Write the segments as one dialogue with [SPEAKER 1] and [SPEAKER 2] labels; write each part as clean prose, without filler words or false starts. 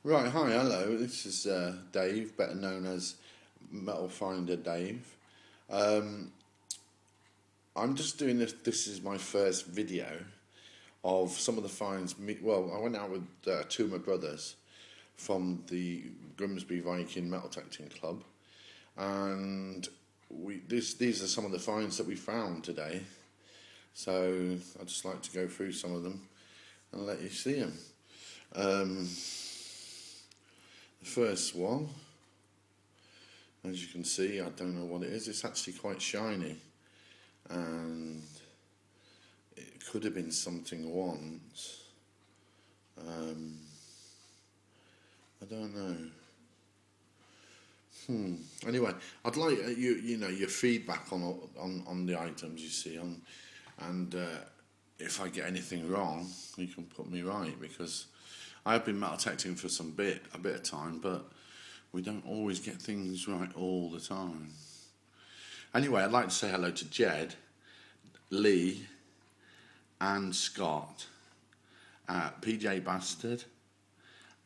[SPEAKER 1] Right, hi, hello. This is Dave, better known as Metal Finder Dave. Um, I'm just doing this. This is my first video of some of the finds. Well, I went out with two of my brothers from the Grimsby Viking Metal Detecting Club, and these are some of the finds that we found today. So I'd just like to go through some of them and let you see them. The first one, as you can see, I don't know what it is. It's actually quite shiny, and it could have been something once. I don't know. Anyway, I'd like your feedback on the items you see and if I get anything wrong, you can put me right, because I have been metal detecting for a bit of time, but we don't always get things right all the time. Anyway, I'd like to say hello to Jed, Lee, and Scott, PJ Bastard,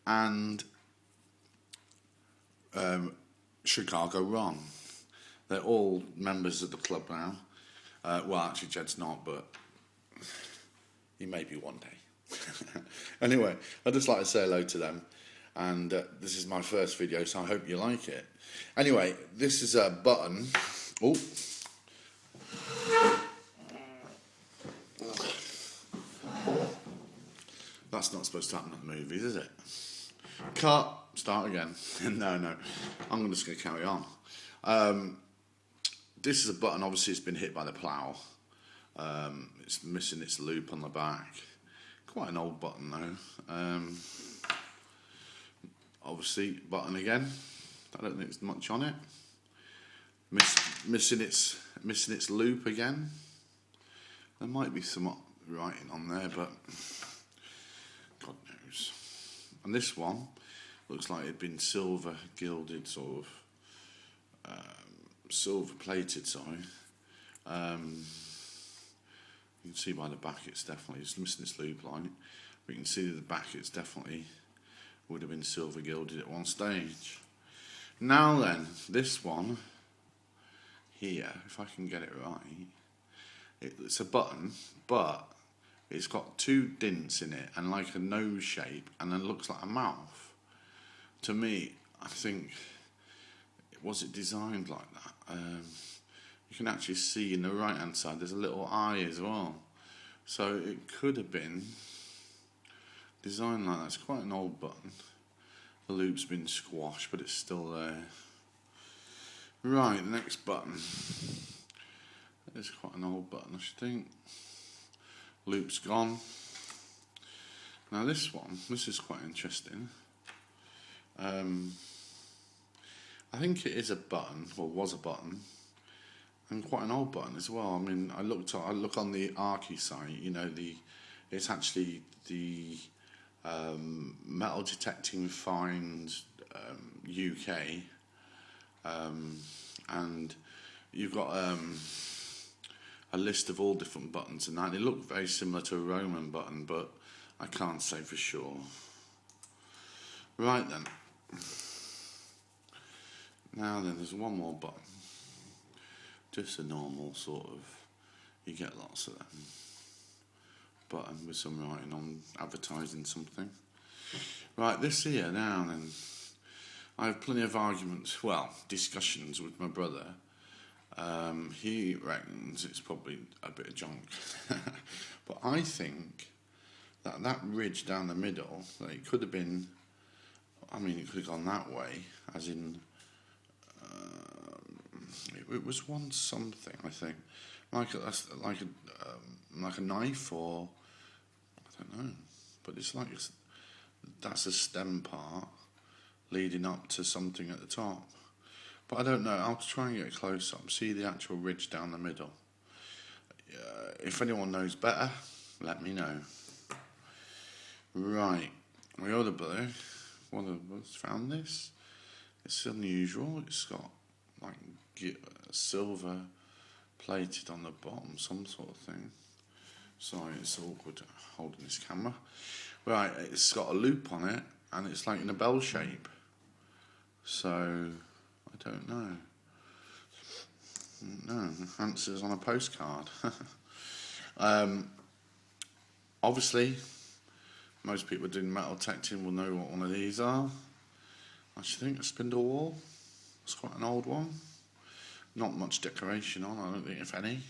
[SPEAKER 1] and Chicago Ron. They're all members of the club now. Well, actually, Jed's not, but he may be one day. Anyway, I'd just like to say hello to them, and this is my first video, so I hope you like it. Anyway, this is a button. Oh, that's not supposed to happen in the movies, is it? Cut. Start again. No, I'm just going to carry on. This is a button. Obviously, it's been hit by the plough. It's missing its loop on the back. Quite an old button though. Obviously, button again. I don't think there's much on it. Missing its loop again. There might be some writing on there, but God knows. And this one looks like it'd been silver gilded, sort of silver plated. Sorry. You can see by the back it's missing its loop line. But you can see at the back it's definitely would have been silver gilded at one stage. Now then, this one here, if I can get it right, it's a button, but it's got two dints in it and like a nose shape, and then looks like a mouth. To me, I think, was it designed like that? You can actually see in the right hand side there's a little eye as well, so it could have been designed like that. It's quite an old button. The loop's been squashed, but it's still there. Right, the next button. It's quite an old button, I should think. Loop's gone. Now this is quite interesting. I think it is a button, or was a button, and quite an old button as well. I mean, I look on the Archie site. It's actually the Metal Detecting Finds UK, and you've got a list of all different buttons, and they look very similar to a Roman button, but I can't say for sure. Right then. Now then, there's one more button. Just a normal sort of, you get lots of them. Button with some writing on, advertising something. Right, this here now then. I have plenty of discussions with my brother. He reckons it's probably a bit of junk. But I think that ridge down the middle, that it could have been, it could have gone that way, as in, it was once something, I think, like a knife, or I don't know, but it's like that's a stem part leading up to something at the top. But I don't know. I'll try and get close up, see the actual ridge down the middle. If anyone knows better, let me know. Right, my other brother, one of us found this. It's unusual. It's got like silver plated on the bottom, some sort of thing. Sorry, it's awkward holding this camera. Right, it's got a loop on it, and it's like in a bell shape. So I don't know. No, answers on a postcard. Obviously, most people doing metal detecting will know what one of these are. I should think a spindle whorl. It's quite an old one. Not much decoration on, I don't think, if any.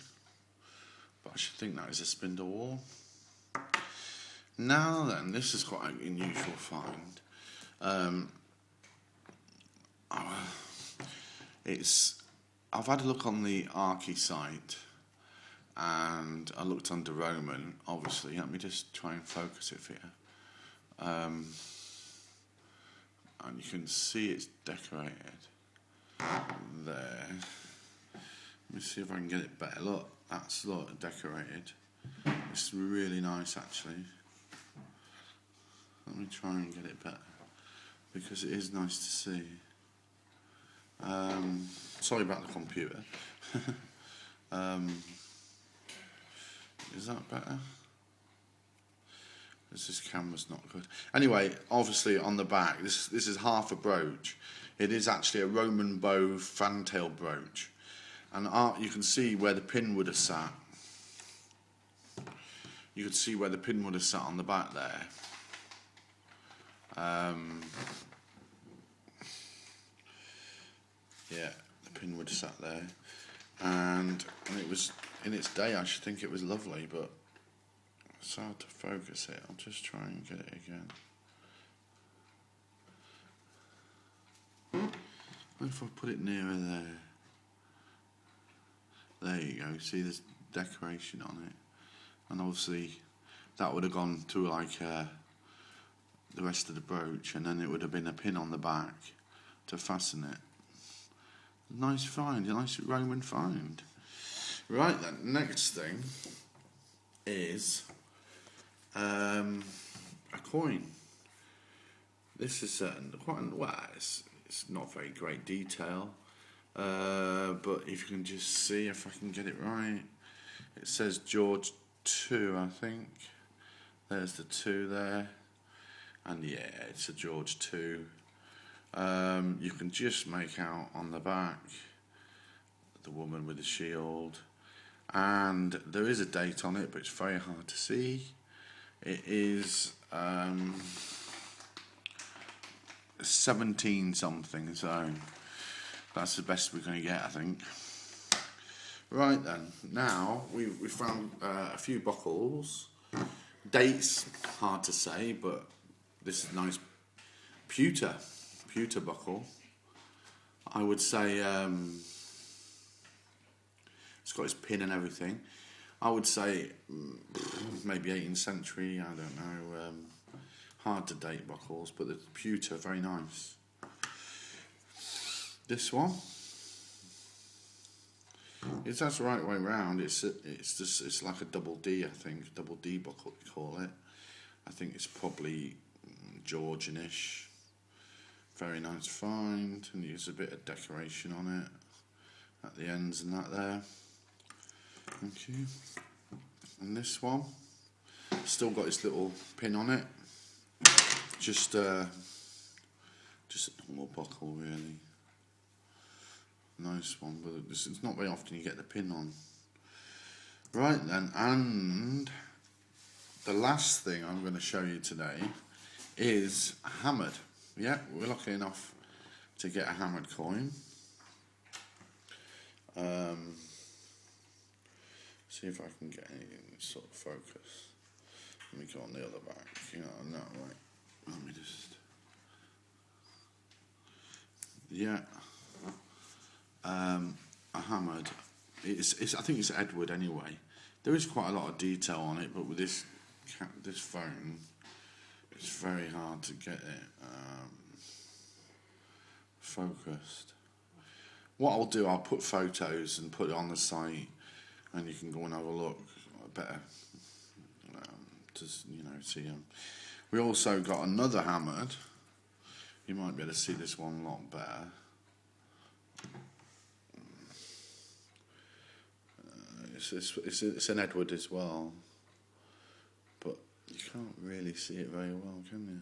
[SPEAKER 1] But I should think that is a spindle whorl. Now then, this is quite an unusual find. I've had a look on the Archie site, and I looked under Roman, obviously. Let me just try and focus it for you. And you can see it's decorated there. Let me see if I can get it better. Look, that's decorated. It's really nice, actually. Let me try and get it better, because it is nice to see. Sorry about the computer. Is that better? This camera's not good. Anyway, obviously on the back, this is half a brooch. It is actually a Roman bow fantail brooch, and you can see where the pin would have sat. You can see where the pin would have sat on the back there. Yeah, the pin would have sat there, and it was, in its day, I should think it was lovely, but it's hard to focus it. I'll just try and get it again. What if I put it nearer there? There you go, see there's decoration on it, and obviously that would have gone to like the rest of the brooch, and then it would have been a pin on the back to fasten it. Nice find, a nice Roman find. Right then, next thing is a coin. This is it's not very great detail, but if you can just see if I can get it right, it says George II, I think. There's the 2 there, and yeah, it's a George II. You can just make out on the back the woman with the shield, and there is a date on it, but it's very hard to see. It is 17 something, so that's the best we're going to get, I think. Right then, now we found a few buckles. Dates, hard to say, but this is nice pewter buckle. I would say it's got its pin and everything. I would say maybe 18th century, I don't know. Hard to date buckles, but the pewter, very nice. This one, it's that's the right way round. It's like a double D, I think, double D buckle we call it. I think it's probably Georgian-ish. Very nice find, and use a bit of decoration on it at the ends and that there. Thank you. And this one, still got its little pin on it. Just a normal buckle, really. Nice one, but it's not very often you get the pin on. Right then, and the last thing I'm going to show you today is hammered. Yeah, we're lucky enough to get a hammered coin. See if I can get anything sort of focus. Let me go on the other back. No, right. Let me just. Yeah. A hammered. I think it's Edward anyway. There is quite a lot of detail on it, but with this phone, it's very hard to get it focused. What I'll do, I'll put photos and put it on the site, and you can go and have a look. Better to see them. We also got another hammered. You might be able to see this one a lot better. It's an Edward as well, but you can't really see it very well, can you?